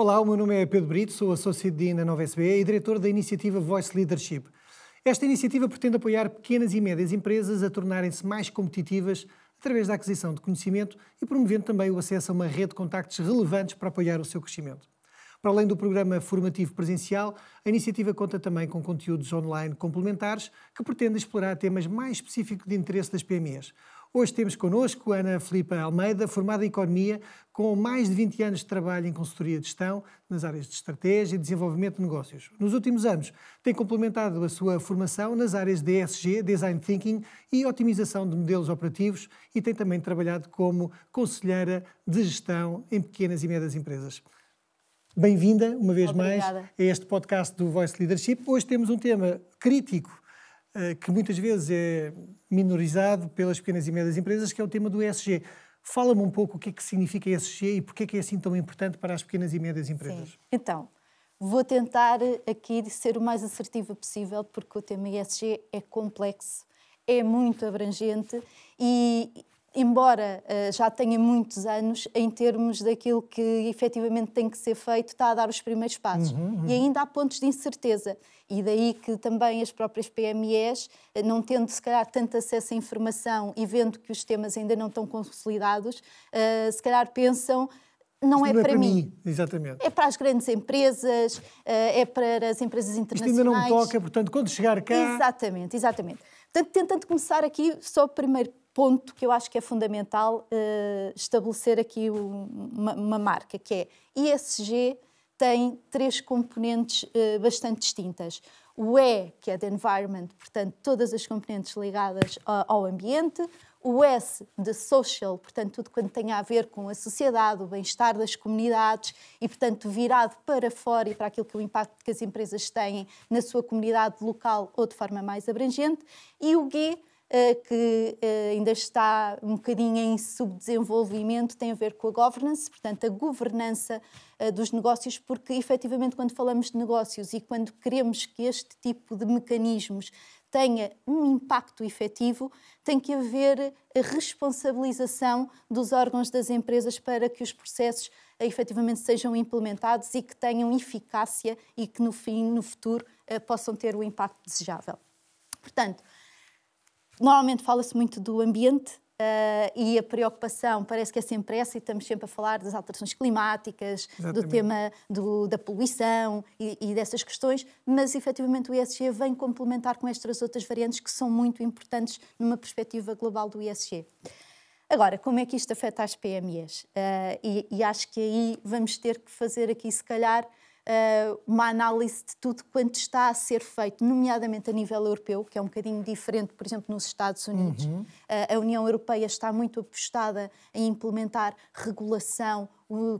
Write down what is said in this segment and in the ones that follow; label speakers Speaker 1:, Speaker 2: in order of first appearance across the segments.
Speaker 1: Olá, o meu nome é Pedro Brito, sou Associate Dean na Nova SBE e diretor da iniciativa Voice Leadership. Esta iniciativa pretende apoiar pequenas e médias empresas a tornarem-se mais competitivas através da aquisição de conhecimento e promovendo também o acesso a uma rede de contactos relevantes para apoiar o seu crescimento. Para além do programa formativo presencial, a iniciativa conta também com conteúdos online complementares que pretendem explorar temas mais específicos de interesse das PMEs. Hoje temos connosco Ana Filipa Almeida, formada em Economia, com mais de 20 anos de trabalho em consultoria de gestão nas áreas de estratégia e desenvolvimento de negócios. Nos últimos anos, tem complementado a sua formação nas áreas de ESG, Design Thinking e otimização de modelos operativos e tem também trabalhado como conselheira de gestão em pequenas e médias empresas. Bem-vinda, uma vez mais, a este podcast do Voice Leadership. Hoje temos um tema crítico, que muitas vezes é minorizado pelas pequenas e médias empresas, que é o tema do ESG. Fala-me um pouco o que é que significa ESG e porque é que é assim tão importante para as pequenas e médias empresas.
Speaker 2: Sim. Então, vou tentar aqui ser o mais assertiva possível, porque o tema ESG é complexo, é muito abrangente e, embora já tenha muitos anos, em termos daquilo que efetivamente tem que ser feito, está a dar os primeiros passos. E ainda há pontos de incerteza. E daí que também as próprias PMEs, não tendo se calhar tanto acesso à informação e vendo que os temas ainda não estão consolidados, se calhar pensam, não é para mim.
Speaker 1: Exatamente.
Speaker 2: É para as grandes empresas, é para as empresas internacionais.
Speaker 1: Isto ainda não me toca, portanto, quando chegar cá...
Speaker 2: Exatamente. Portanto, tentando começar aqui, só o primeiro ponto que eu acho que é fundamental estabelecer aqui uma marca, que é ESG tem três componentes bastante distintas. O E, que é de environment, portanto, todas as componentes ligadas ao ambiente. O S, de social, portanto, tudo quanto tem a ver com a sociedade, o bem-estar das comunidades e, portanto, virado para fora e para aquilo que é o impacto que as empresas têm na sua comunidade local ou de forma mais abrangente. E o G, que ainda está um bocadinho em subdesenvolvimento, tem a ver com a governance, portanto, a governança dos negócios, porque, efetivamente, quando falamos de negócios e quando queremos que este tipo de mecanismos tenha um impacto efetivo, tem que haver a responsabilização dos órgãos das empresas para que os processos efetivamente sejam implementados e que tenham eficácia e que, no futuro, possam ter o impacto desejável. Portanto, normalmente fala-se muito do ambiente e a preocupação parece que é sempre essa e estamos sempre a falar das alterações climáticas, exatamente, do tema da poluição e dessas questões, mas efetivamente o ESG vem complementar com estas outras variantes que são muito importantes numa perspectiva global do ESG. Agora, como é que isto afeta as PMEs? E acho que aí vamos ter que fazer aqui, se calhar, uma análise de tudo quanto está a ser feito, nomeadamente a nível europeu, que é um bocadinho diferente, por exemplo, nos Estados Unidos. A União Europeia está muito apostada em implementar regulação,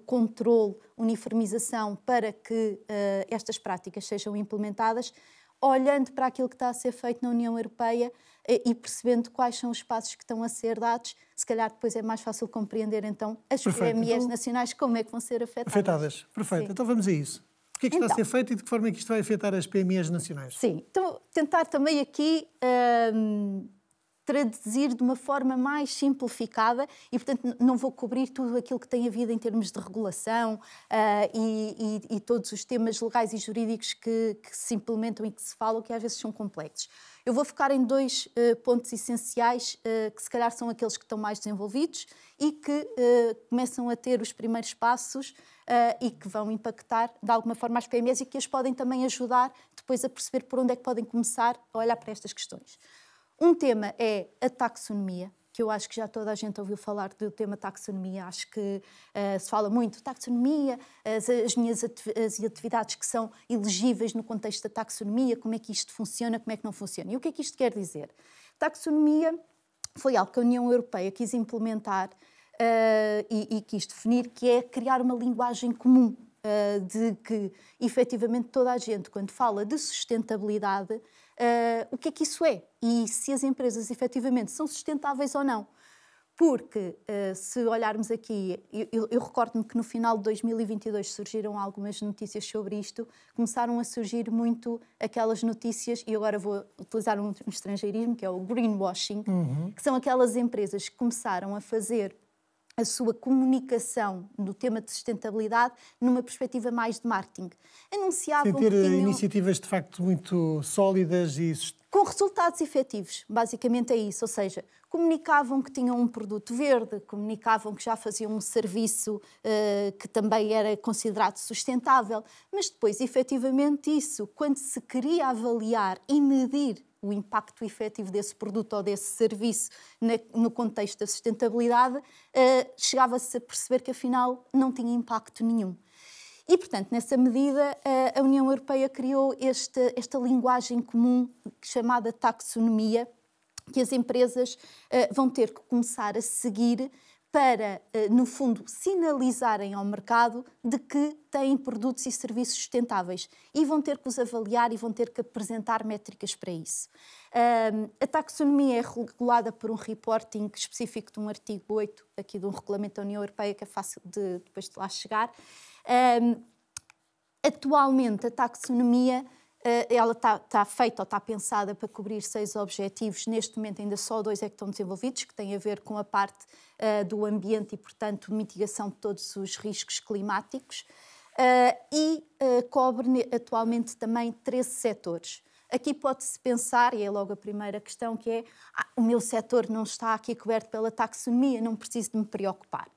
Speaker 2: controle, uniformização para que estas práticas sejam implementadas, olhando para aquilo que está a ser feito na União Europeia e percebendo quais são os passos que estão a ser dados, se calhar depois é mais fácil compreender então as PMEs nacionais como é que vão ser afetadas.
Speaker 1: Perfeito.
Speaker 2: Sim.
Speaker 1: Então vamos a isso. O que é que está a ser feito e de que forma é que isto vai afetar as PMEs nacionais?
Speaker 2: Sim, então tentar também aqui traduzir de uma forma mais simplificada e, portanto, não vou cobrir tudo aquilo que tem havido em termos de regulação e todos os temas legais e jurídicos que se implementam e que se falam, que às vezes são complexos. Eu vou focar em dois pontos essenciais que se calhar são aqueles que estão mais desenvolvidos e que começam a ter os primeiros passos e que vão impactar de alguma forma as PMEs e que as podem também ajudar depois a perceber por onde é que podem começar a olhar para estas questões. Um tema é a taxonomia, que eu acho que já toda a gente ouviu falar do tema taxonomia. Acho que se fala muito de taxonomia, as minhas atividades que são elegíveis no contexto da taxonomia, como é que isto funciona, como é que não funciona. E o que é que isto quer dizer? Taxonomia foi algo que a União Europeia quis implementar e quis definir, que é criar uma linguagem comum, de que, efetivamente, toda a gente, quando fala de sustentabilidade, o que é que isso é? E se as empresas, efetivamente, são sustentáveis ou não. Porque, se olharmos aqui, eu recordo-me que no final de 2022 surgiram algumas notícias sobre isto, começaram a surgir muito aquelas notícias, e agora vou utilizar um estrangeirismo, que é o greenwashing, que são aquelas empresas que começaram a fazer a sua comunicação no tema de sustentabilidade numa perspectiva mais de marketing. Anunciavam
Speaker 1: Sem ter
Speaker 2: que tinham...
Speaker 1: iniciativas de facto muito sólidas e...
Speaker 2: Com resultados efetivos, basicamente é isso, ou seja, comunicavam que tinham um produto verde, comunicavam que já faziam um serviço que também era considerado sustentável, mas depois, efetivamente, isso, quando se queria avaliar e medir o impacto efetivo desse produto ou desse serviço no contexto da sustentabilidade, chegava-se a perceber que, afinal, não tinha impacto nenhum. E, portanto, nessa medida, a União Europeia criou esta linguagem comum chamada taxonomia, que as empresas vão ter que começar a seguir para, no fundo, sinalizarem ao mercado de que têm produtos e serviços sustentáveis. E vão ter que os avaliar e vão ter que apresentar métricas para isso. A taxonomia é regulada por um reporting específico de um artigo 8, aqui de um regulamento da União Europeia, que é fácil depois de lá chegar. Atualmente, a taxonomia ela está feita ou está pensada para cobrir 6 objetivos. Neste momento ainda só 2 é que estão desenvolvidos, que têm a ver com a parte do ambiente e, portanto, mitigação de todos os riscos climáticos, e cobre atualmente também 13 setores. Aqui pode-se pensar, e é logo a primeira questão, que é o meu setor não está aqui coberto pela taxonomia, não preciso de me preocupar.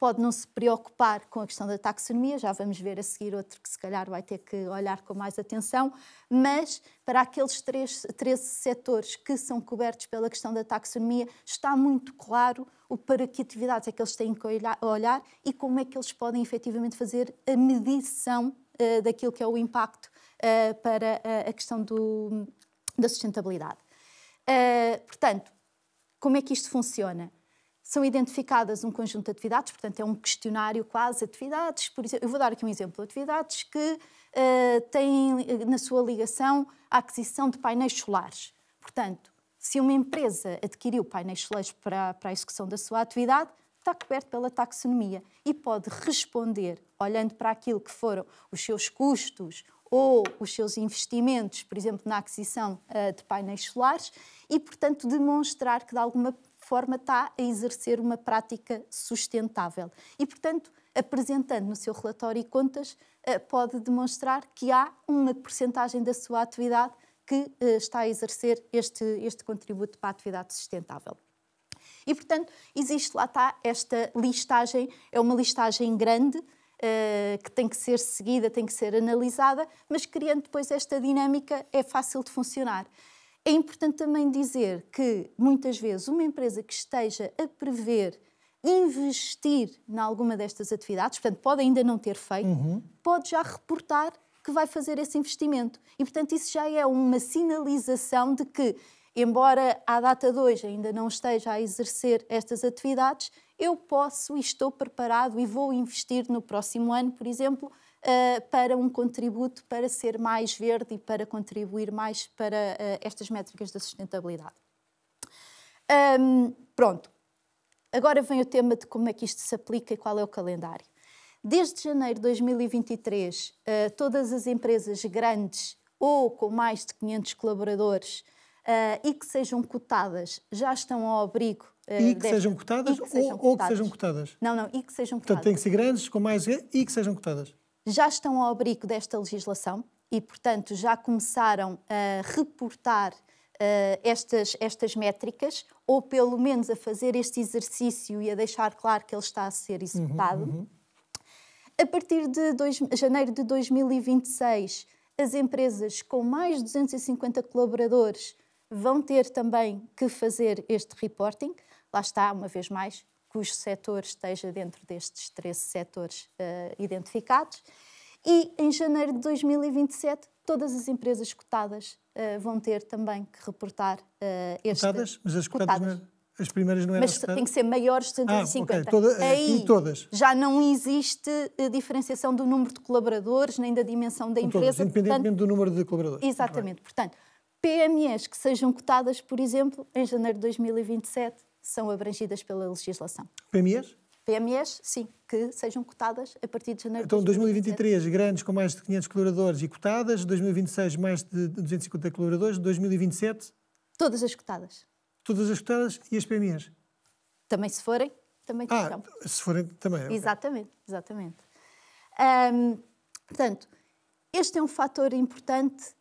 Speaker 2: Pode não se preocupar com a questão da taxonomia, já vamos ver a seguir outro que se calhar vai ter que olhar com mais atenção, mas para aqueles 13 setores que são cobertos pela questão da taxonomia, está muito claro para que atividades é que eles têm que olhar e como é que eles podem efetivamente fazer a medição daquilo que é o impacto para a questão da sustentabilidade. Portanto, como é que isto funciona? São identificadas um conjunto de atividades, portanto é um questionário quase, atividades, por exemplo, eu vou dar aqui um exemplo, atividades que têm na sua ligação a aquisição de painéis solares. Portanto, se uma empresa adquiriu painéis solares para a execução da sua atividade, está coberto pela taxonomia e pode responder, olhando para aquilo que foram os seus custos ou os seus investimentos, por exemplo, na aquisição de painéis solares, e, portanto, demonstrar que, de alguma forma, está a exercer uma prática sustentável. E, portanto, apresentando no seu relatório e contas, pode demonstrar que há uma percentagem da sua atividade que está a exercer este contributo para a atividade sustentável. E, portanto, existe, lá está, esta listagem, é uma listagem grande, que tem que ser seguida, tem que ser analisada, mas criando depois esta dinâmica é fácil de funcionar. É importante também dizer que, muitas vezes, uma empresa que esteja a prever investir em alguma destas atividades, portanto, pode ainda não ter feito, pode já reportar que vai fazer esse investimento. E, portanto, isso já é uma sinalização de que, embora à data de hoje ainda não esteja a exercer estas atividades, eu posso e estou preparado e vou investir no próximo ano, por exemplo, para um contributo para ser mais verde e para contribuir mais para estas métricas da sustentabilidade. Pronto. Agora vem o tema de como é que isto se aplica e qual é o calendário. Desde janeiro de 2023, todas as empresas grandes ou com mais de 500 colaboradores e que sejam cotadas já estão ao abrigo
Speaker 1: e que sejam cotadas ou que sejam cotadas?
Speaker 2: Não, e que sejam cotadas.
Speaker 1: Portanto, tem que ser grandes, com mais... e que sejam cotadas.
Speaker 2: Já estão ao abrigo desta legislação e, portanto, já começaram a reportar estas métricas, ou pelo menos a fazer este exercício e a deixar claro que ele está a ser executado. A partir de janeiro de 2026, as empresas com mais de 250 colaboradores vão ter também que fazer este reporting. Lá está, uma vez mais, cujo setor esteja dentro destes 13 setores identificados. E em janeiro de 2027, todas as empresas cotadas vão ter também que reportar
Speaker 1: cotadas? Mas as cotadas, as primeiras não eram
Speaker 2: mas tem que ser maiores de 250.
Speaker 1: Okay.
Speaker 2: Aí
Speaker 1: todas.
Speaker 2: Já não existe diferenciação do número de colaboradores, nem da dimensão da empresa.
Speaker 1: Todas, independentemente do número de colaboradores.
Speaker 2: Exatamente. Portanto, PMEs que sejam cotadas, por exemplo, em janeiro de 2027, são abrangidas pela legislação.
Speaker 1: PMEs?
Speaker 2: PMEs, sim, que sejam cotadas a partir de janeiro
Speaker 1: de 2027. Então, 2023,
Speaker 2: 2027.
Speaker 1: grandes com mais de 500 colaboradores e cotadas, 2026, mais de 250 colaboradores, 2027...
Speaker 2: Todas as cotadas.
Speaker 1: Todas as cotadas e as PMEs?
Speaker 2: Também se forem, também terão.
Speaker 1: Se forem também. Okay.
Speaker 2: Exatamente, exatamente. Portanto, este é um fator importante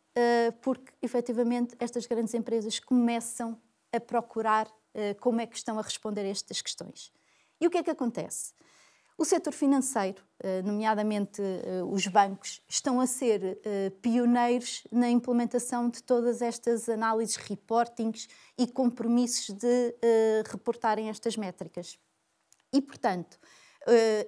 Speaker 2: porque, efetivamente, estas grandes empresas começam a procurar como é que estão a responder a estas questões. E o que é que acontece? O setor financeiro, nomeadamente os bancos, estão a ser pioneiros na implementação de todas estas análises, reportings e compromissos de reportarem estas métricas. E, portanto,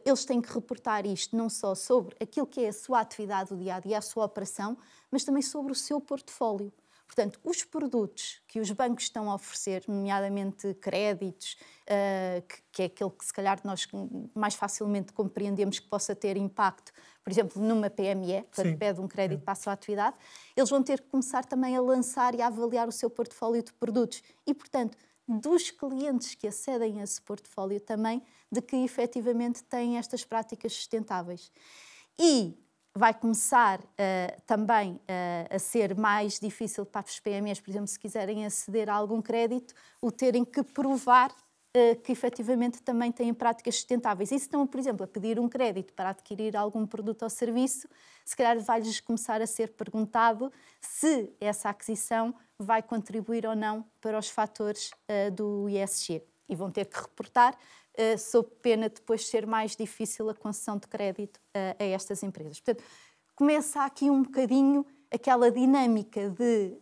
Speaker 2: eles têm que reportar isto não só sobre aquilo que é a sua atividade do dia-a-dia, a sua operação, mas também sobre o seu portfólio. Portanto, os produtos que os bancos estão a oferecer, nomeadamente créditos, que é aquele que se calhar nós mais facilmente compreendemos que possa ter impacto, por exemplo, numa PME, quando pede um crédito para a sua atividade, eles vão ter que começar também a lançar e a avaliar o seu portfólio de produtos. E, portanto, dos clientes que acedem a esse portfólio também, de que efetivamente têm estas práticas sustentáveis. E vai começar também a ser mais difícil para as PMEs, por exemplo, se quiserem aceder a algum crédito, o terem que provar que efetivamente também têm práticas sustentáveis. E se estão, por exemplo, a pedir um crédito para adquirir algum produto ou serviço, se calhar vai-lhes começar a ser perguntado se essa aquisição vai contribuir ou não para os fatores do ESG. E vão ter que reportar, sob pena de depois ser mais difícil a concessão de crédito a estas empresas. Portanto, começa aqui um bocadinho aquela dinâmica de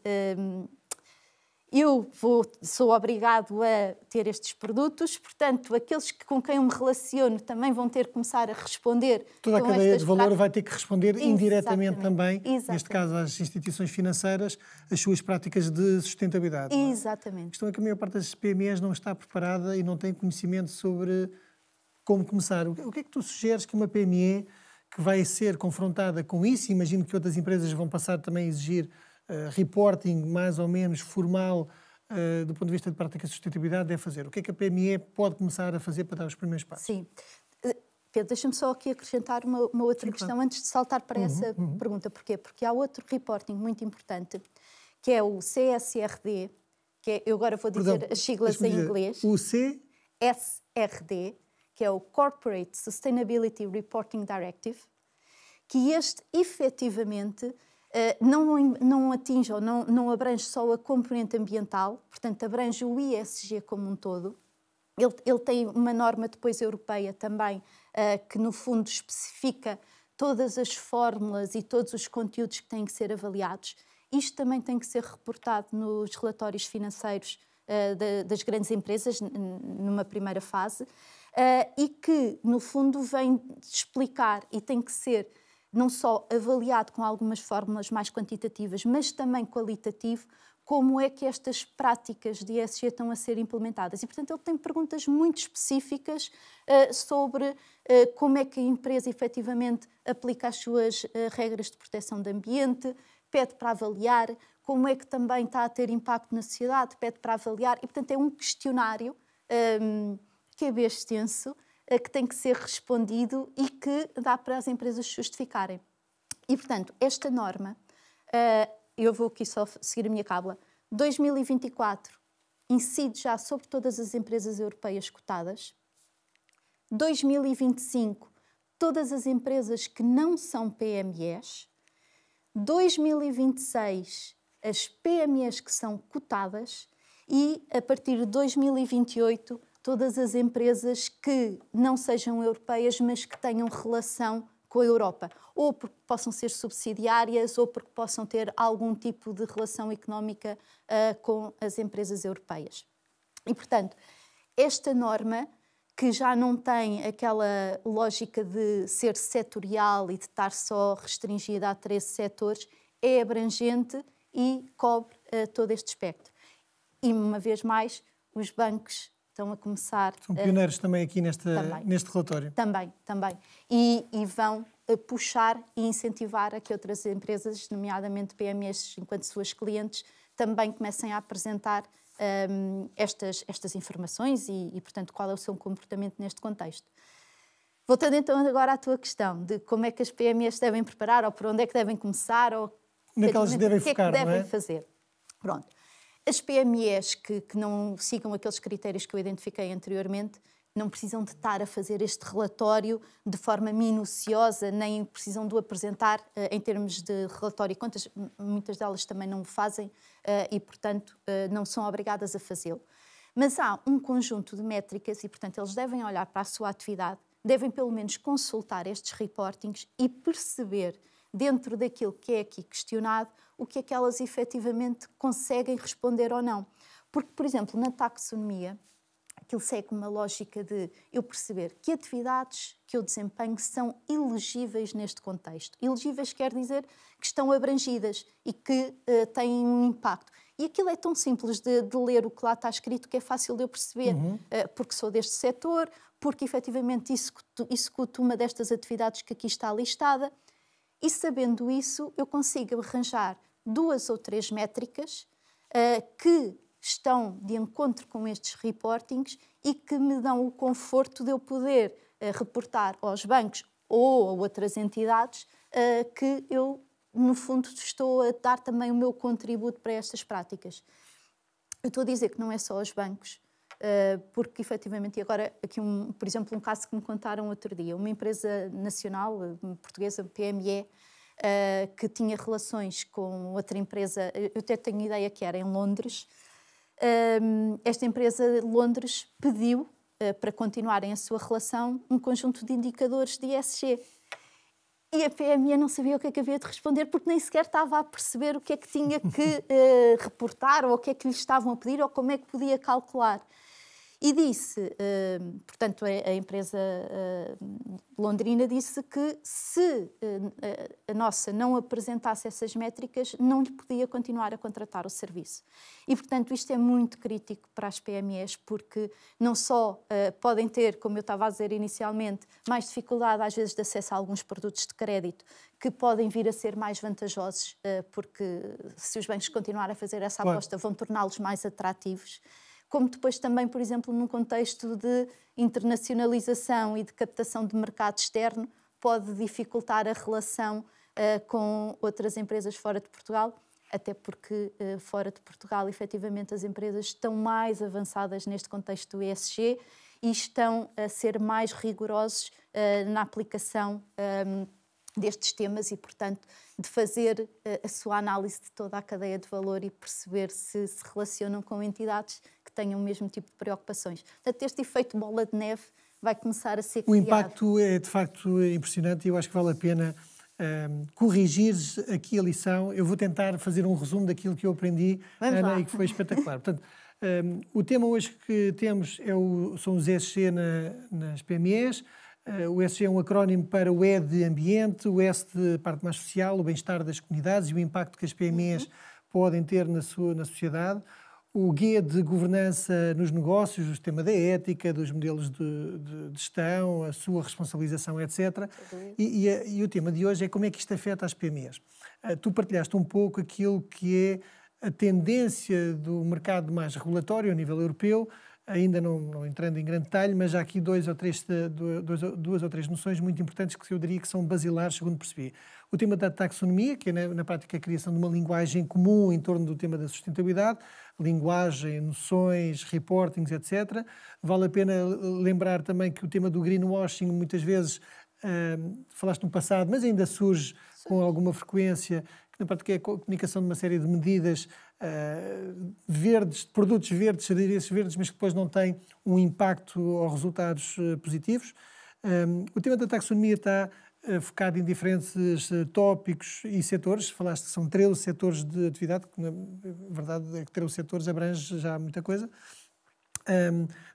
Speaker 2: sou obrigado a ter estes produtos, portanto, aqueles com quem eu me relaciono também vão ter que começar a responder.
Speaker 1: Toda a cadeia de valor vai ter que responder indiretamente também, neste caso às instituições financeiras, as suas práticas de sustentabilidade.
Speaker 2: Exatamente.
Speaker 1: A questão é que a maior parte das PMEs não está preparada e não tem conhecimento sobre como começar. O que é que tu sugeres que uma PME que vai ser confrontada com isso, imagino que outras empresas vão passar também a exigir reporting mais ou menos formal do ponto de vista de prática de sustentabilidade, deve fazer? O que é que a PME pode começar a fazer para dar os primeiros passos?
Speaker 2: Sim. Pedro, deixa-me só aqui acrescentar uma outra questão antes de saltar para essa pergunta. Porquê? Porque há outro reporting muito importante, que é o CSRD, que é, eu agora vou dizer as siglas em inglês.
Speaker 1: O CSRD,
Speaker 2: que é o Corporate Sustainability Reporting Directive, que este efetivamente não atinge ou não abrange só a componente ambiental, portanto abrange o ESG como um todo. Ele tem uma norma depois europeia também que no fundo especifica todas as fórmulas e todos os conteúdos que têm que ser avaliados. Isto também tem que ser reportado nos relatórios financeiros das grandes empresas numa primeira fase e que no fundo vem explicar e tem que ser não só avaliado com algumas fórmulas mais quantitativas, mas também qualitativo, como é que estas práticas de ESG estão a ser implementadas. E, portanto, ele tem perguntas muito específicas sobre como é que a empresa efetivamente aplica as suas regras de proteção do ambiente, pede para avaliar, como é que também está a ter impacto na sociedade, pede para avaliar. E, portanto, é um questionário que é bem extenso, que tem que ser respondido e que dá para as empresas justificarem. E, portanto, esta norma, eu vou aqui só seguir a minha cábula, 2024 incide já sobre todas as empresas europeias cotadas, 2025 todas as empresas que não são PMEs, 2026 as PMEs que são cotadas e, a partir de 2028, todas as empresas que não sejam europeias, mas que tenham relação com a Europa, ou porque possam ser subsidiárias, ou porque possam ter algum tipo de relação económica com as empresas europeias. E, portanto, esta norma, que já não tem aquela lógica de ser setorial e de estar só restringida a 13 setores, é abrangente e cobre todo este espectro. E, uma vez mais, os bancos estão a começar...
Speaker 1: São pioneiros também aqui neste relatório.
Speaker 2: Também. E vão puxar e incentivar a que outras empresas, nomeadamente PMEs, enquanto suas clientes, também comecem a apresentar estas informações e, portanto, qual é o seu comportamento neste contexto. Voltando então agora à tua questão de como é que as PMEs devem preparar, ou por onde é que devem começar, ou
Speaker 1: onde é que elas devem focar,
Speaker 2: o que é que devem fazer. Pronto. As PMEs que não sigam aqueles critérios que eu identifiquei anteriormente não precisam de estar a fazer este relatório de forma minuciosa, nem precisam de o apresentar em termos de relatório e contas. Muitas delas também não o fazem e, portanto, não são obrigadas a fazê-lo. Mas há um conjunto de métricas e, portanto, eles devem olhar para a sua atividade, devem pelo menos consultar estes reportings e perceber, dentro daquilo que é aqui questionado, o que é que elas efetivamente conseguem responder ou não. Porque, por exemplo, na taxonomia, aquilo segue uma lógica de eu perceber que atividades que eu desempenho são elegíveis neste contexto. Elegíveis quer dizer que estão abrangidas e que têm um impacto. E aquilo é tão simples de ler o que lá está escrito que é fácil de eu perceber, porque sou deste setor, porque efetivamente executo uma destas atividades que aqui está listada. E sabendo isso, eu consigo arranjar 2 ou 3 métricas que estão de encontro com estes reportings e que me dão o conforto de eu poder reportar aos bancos ou a outras entidades que eu, no fundo, estou a dar também o meu contributo para estas práticas. Eu estou a dizer que não é só aos bancos, porque, efetivamente, e agora, aqui, por exemplo, um caso que me contaram outro dia, uma empresa nacional, portuguesa, PME, que tinha relações com outra empresa, eu até tenho ideia que era em Londres. Esta empresa de Londres pediu, para continuarem a sua relação, um conjunto de indicadores de ESG. E a PME não sabia o que é que havia de responder, porque nem sequer estava a perceber o que é que tinha que reportar, ou o que é que lhe estavam a pedir, ou como é que podia calcular. E disse, portanto, a empresa londrina disse que se a nossa não apresentasse essas métricas, não lhe podia continuar a contratar o serviço. E, portanto, isto é muito crítico para as PMEs, porque não só podem ter, como eu estava a dizer inicialmente, mais dificuldade, às vezes, de acesso a alguns produtos de crédito, que podem vir a ser mais vantajosos, porque se os bancos continuarem a fazer essa aposta, vão torná-los mais atrativos. Como depois também, por exemplo, num contexto de internacionalização e de captação de mercado externo, pode dificultar a relação com outras empresas fora de Portugal, até porque fora de Portugal, efetivamente, as empresas estão mais avançadas neste contexto do ESG e estão a ser mais rigorosos na aplicação destes temas e, portanto, de fazer a sua análise de toda a cadeia de valor e perceber se se relacionam com entidades que tenham o mesmo tipo de preocupações. Portanto, este efeito bola de neve vai começar a ser criado.
Speaker 1: O impacto é, de facto, impressionante e eu acho que vale a pena corrigir aqui a lição. Eu vou tentar fazer um resumo daquilo que eu aprendi, Ana, e que foi espetacular. Portanto, o tema hoje que temos são os ESG nas PMEs. O ESG é um acrónimo para o E de ambiente, o S de parte mais social, o bem-estar das comunidades e o impacto que as PMEs podem ter na sociedade. O G de governança nos negócios, o tema da ética, dos modelos de gestão, a sua responsabilização, etc. E o tema de hoje é como é que isto afeta as PMEs. Tu partilhaste um pouco aquilo que é a tendência do mercado mais regulatório a nível europeu, ainda não entrando em grande detalhe, mas há aqui duas ou três noções muito importantes que eu diria que são basilares, segundo percebi. O tema da taxonomia, que é na prática a criação de uma linguagem comum em torno do tema da sustentabilidade, linguagem, noções, reportings, etc. Vale a pena lembrar também que o tema do greenwashing, muitas vezes, falaste no passado, mas ainda surge com alguma frequência, que na prática é a comunicação de uma série de medidas verdes, produtos verdes, serviços verdes, mas que depois não têm um impacto ou resultados positivos. O tema da taxonomia está focado em diferentes tópicos e setores. Falaste que são 13 setores de atividade, que na verdade é que 13 setores abrange já muita coisa.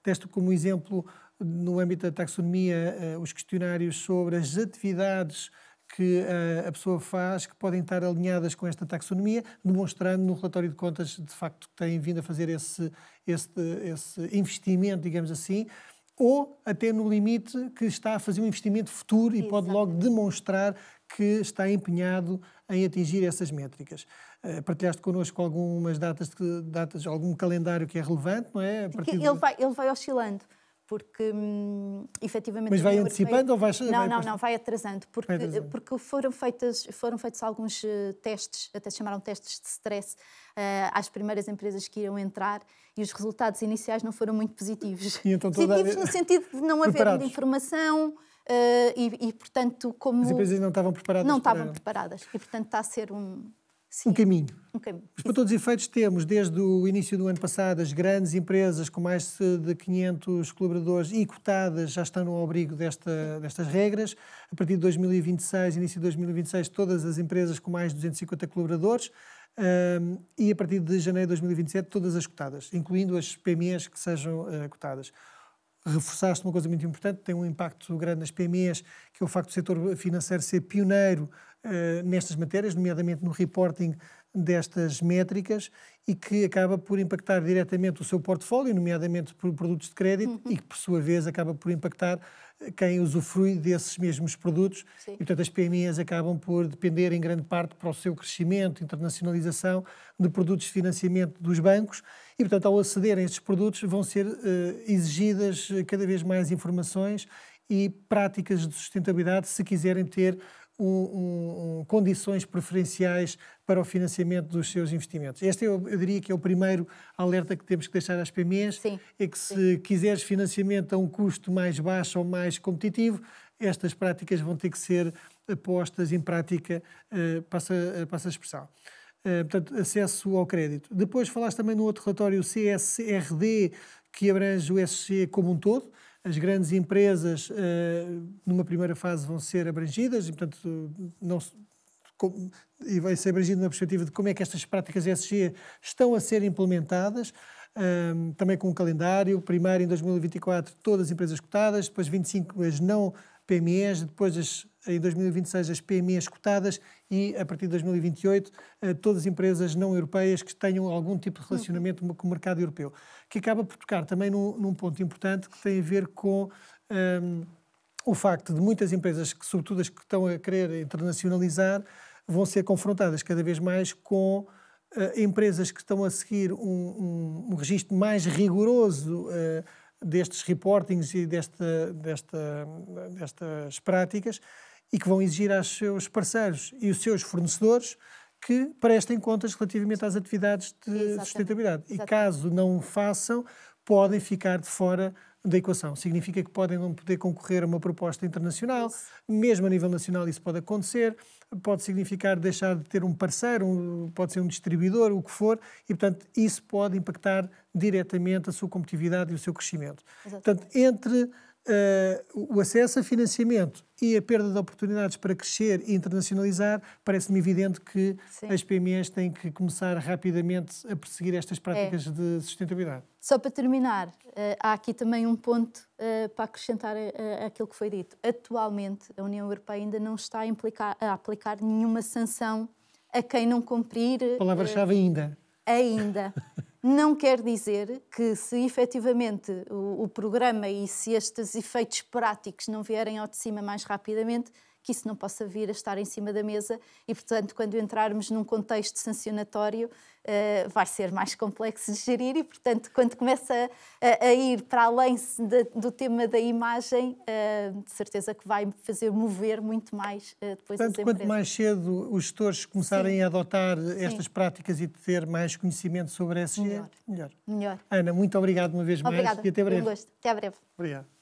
Speaker 1: Deste como exemplo, no âmbito da taxonomia, os questionários sobre as atividades que a pessoa faz, que podem estar alinhadas com esta taxonomia, demonstrando no relatório de contas, de facto, que têm vindo a fazer esse investimento, digamos assim, ou até no limite que está a fazer um investimento futuro e pode logo demonstrar que está empenhado em atingir essas métricas. Partilhaste connosco algumas datas, algum calendário que é relevante, não é?
Speaker 2: Ele vai oscilando. porque efetivamente...
Speaker 1: Mas vai antecipando ou vai...
Speaker 2: Não, vai atrasando, porque foram feitos alguns testes, até se chamaram testes de stress, às primeiras empresas que iam entrar, e os resultados iniciais não foram muito positivos.
Speaker 1: E então
Speaker 2: positivos no sentido de não haver muita informação e, portanto, como...
Speaker 1: As empresas não estavam preparadas.
Speaker 2: Não estavam preparadas e, portanto, está a ser um
Speaker 1: caminho.
Speaker 2: Mas,
Speaker 1: para todos os efeitos, temos, desde o início do ano passado, as grandes empresas com mais de 500 colaboradores e cotadas já estão no abrigo destas regras. A partir de 2026, início de 2026, todas as empresas com mais de 250 colaboradores. E a partir de janeiro de 2027, todas as cotadas, incluindo as PMEs que sejam cotadas. Reforçaste uma coisa muito importante, tem um impacto grande nas PMEs, que é o facto do setor financeiro ser pioneiro nestas matérias, nomeadamente no reporting destas métricas, e que acaba por impactar diretamente o seu portfólio, nomeadamente por produtos de crédito, e que, por sua vez, acaba por impactar quem usufrui desses mesmos produtos.
Speaker 2: Sim.
Speaker 1: E, portanto, as PMEs acabam por depender, em grande parte, para o seu crescimento, internacionalização, de produtos de financiamento dos bancos. E, portanto, ao acederem a estes produtos, vão ser exigidas cada vez mais informações e práticas de sustentabilidade se quiserem ter condições preferenciais para o financiamento dos seus investimentos. Este eu diria que é o primeiro alerta que temos que deixar às PMEs, é que se quiseres financiamento a um custo mais baixo ou mais competitivo, estas práticas vão ter que ser postas em prática, passa a expressão. Portanto, acesso ao crédito. Depois falaste também no outro relatório, o CSRD, que abrange o ESG como um todo. As grandes empresas, numa primeira fase, vão ser abrangidas, e, portanto, e vai ser abrangido numa perspectiva de como é que estas práticas ESG estão a ser implementadas, também com um calendário. Primeiro, em 2024, todas as empresas cotadas, depois 25 as não PMEs, depois em 2026 as PMEs cotadas e, a partir de 2028, todas as empresas não europeias que tenham algum tipo de relacionamento com o mercado europeu, que acaba por tocar também num ponto importante que tem a ver com o facto de muitas empresas, sobretudo as que estão a querer internacionalizar, vão ser confrontadas cada vez mais com empresas que estão a seguir um registro mais rigoroso destes reportings e destas práticas, e que vão exigir aos seus parceiros e os seus fornecedores que prestem contas relativamente às atividades de sustentabilidade. E caso não o façam, podem ficar de fora da equação. Significa que podem não poder concorrer a uma proposta internacional, mesmo a nível nacional isso pode acontecer, pode significar deixar de ter um parceiro, pode ser um distribuidor, o que for, e, portanto, isso pode impactar diretamente a sua competitividade e o seu crescimento. Portanto, entre o acesso a financiamento e a perda de oportunidades para crescer e internacionalizar, parece-me evidente que as PMEs têm que começar rapidamente a perseguir estas práticas de sustentabilidade.
Speaker 2: Só para terminar, há aqui também um ponto para acrescentar àquilo que foi dito. Atualmente, a União Europeia ainda não está a aplicar nenhuma sanção a quem não cumprir...
Speaker 1: Palavra-chave ainda.
Speaker 2: Ainda. Não quer dizer que, se efetivamente o programa e se estes efeitos práticos não vierem ao de cima mais rapidamente, que isso não possa vir a estar em cima da mesa e, portanto, quando entrarmos num contexto sancionatório, vai ser mais complexo de gerir e, portanto, quando começa a ir para além do tema da imagem, de certeza que vai fazer mover muito mais depois as empresas.
Speaker 1: Quanto mais cedo os gestores começarem a adotar estas práticas e ter mais conhecimento sobre ESG, melhor.
Speaker 2: Melhor.
Speaker 1: Ana, muito obrigado uma vez mais e até breve.
Speaker 2: Um gosto. Até breve.
Speaker 1: Obrigado.